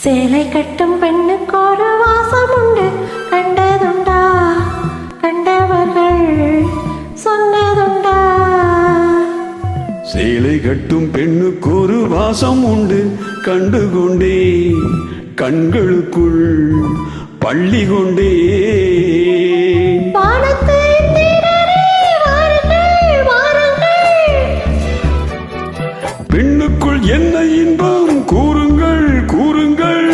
சேலை கட்டும் பெண்ணுக்கு ஒரு வாசம் உண்டு, கண்டதுண்டா? கண்டவர்கள் சொன்னதுண்டா? சேலை கட்டும் பெண்ணுக்கு ஒரு வாசம் உண்டு, கண்டுகொண்டே கண்களுக்குள் பள்ளி கொண்டே. பெண்ணுக்குள் என்ன இன்பம் கூறுங்கள் கூறுங்கள்.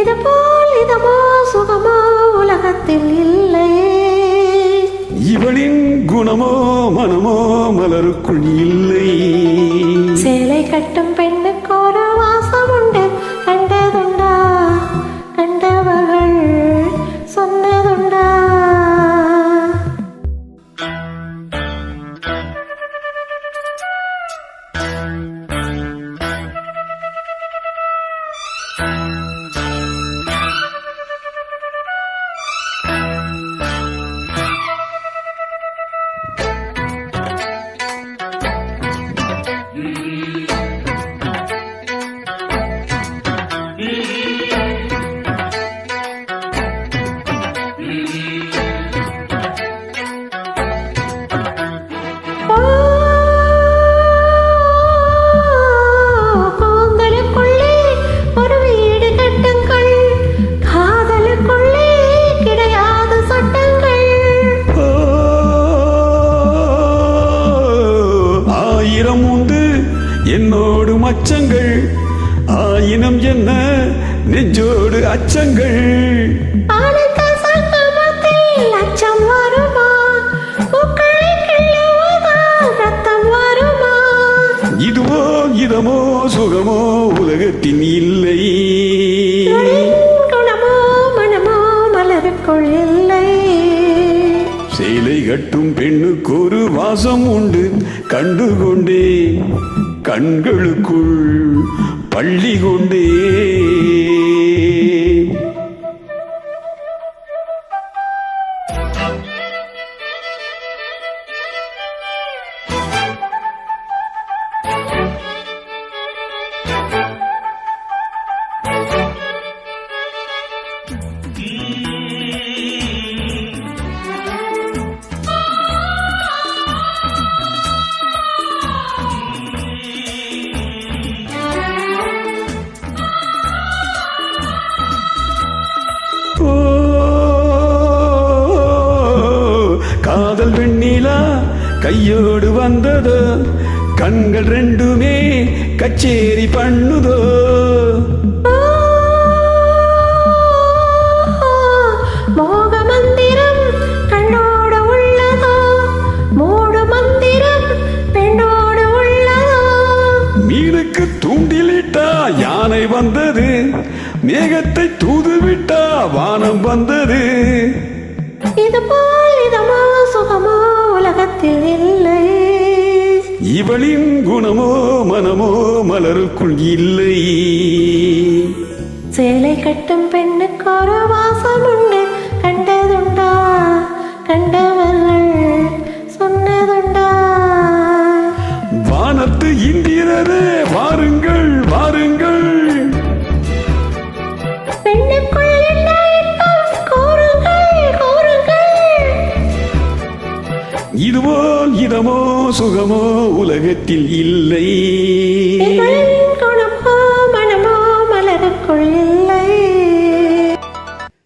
இதுபோல் இதமோ சுகமோ உலகத்தில் இல்லை. இவளின் குணமோ மனமோ மலருக்குள் இல்லை. சேலை கட்டும் பெண்ணுக்கு ஒரு வாசம் உண்டு, கண்டதுண்டா? கண்டவர்கள் சொன்னதுண்டா? என்னோடு மச்சங்கள் ஆயினம் என்ன நெஞ்சோடு அச்சங்கள். அச்சம் வருமா? ரத்தம் வருமா? இதுவோ இதமோ சுகமோ உலகத்தின் இல்லை. குணமோ மனமோ மலருக்குள் இல்லை. சேலை கட்டும் பெண்ணுக்கு ஒரு வாசம் உண்டு, கண்டுகொண்டே கண்களுக்குள் பள்ளி கொண்டே. காதல் வெண்ணிலா கையோடு வந்ததோ, கண்கள் ரெண்டுமே கச்சேரி பண்ணுதோ. மோக மந்திரம் கண்ணோடு உள்ளதோ, மூடு மந்திரம் பெண்ணோடு உள்ளதோ. மீனுக்கு தூண்டிலிட்டா யானை வந்தது, மேகத்தை தூதுவிட்டா வானம் வந்தது. இதுபோல் இதமோ சுகமோ உலகத்தில் இல்லை. இவளின் குணமோ மனமோ மலருக்குள் இல்லை. சேலை கட்டும் பெண்ணுக்கு ஒரு வாசம் உண்டு, கண்டதுண்டா? கண்டவர்கள் சொன்னதுண்டா? வானத்து இந்திரரே வாருங்கள் வாருங்கள். பெண்ணுக்குள் என்ன இன்பம் கூறுங்கள் கூறுங்கள். இதுவோ இதமோ சுகமோ உலகத்தில் இல்லை.